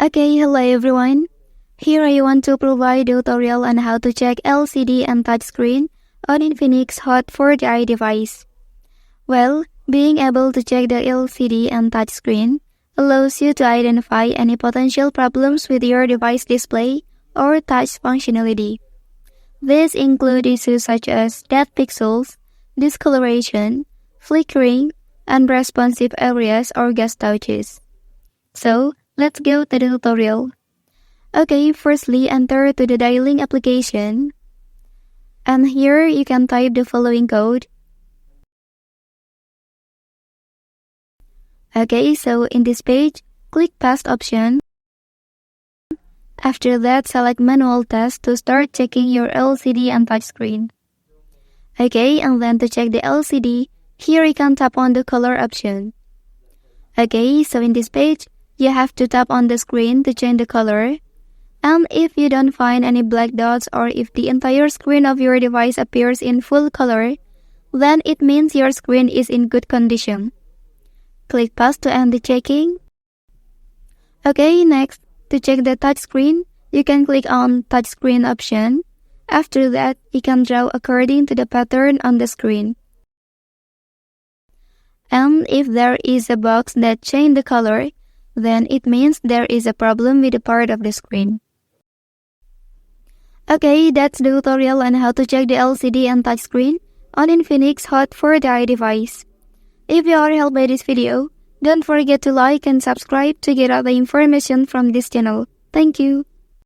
Okay, hello everyone. Here I want to provide a tutorial on how to check LCD and touchscreen on Infinix Hot 4Gi device. Well, being able to check the LCD and touchscreen allows you to identify any potential problems with your device display or touch functionality. These include issues such as dead pixels, discoloration, flickering, unresponsive areas or ghost touches. So, let's go to the tutorial. Okay, firstly enter to the dialing application. And here you can type the following code. Okay, so in this page, click Past option. After that, select Manual Test to start checking your LCD and touchscreen. Okay, and then to check the LCD, here you can tap on the color option. Okay, so in this page, you have to tap on the screen to change the color. And if you don't find any black dots or if the entire screen of your device appears in full color, then it means your screen is in good condition. Click Pause to end the checking. Okay, next, to check the touchscreen, you can click on Touchscreen option. After that, you can draw according to the pattern on the screen. And if there is a box that changes the color, then it means there is a problem with a part of the screen. Okay, that's the tutorial on how to check the LCD and touchscreen on Infinix Hot 4Gi device. If you are helped by this video, don't forget to like and subscribe to get other information from this channel. Thank you.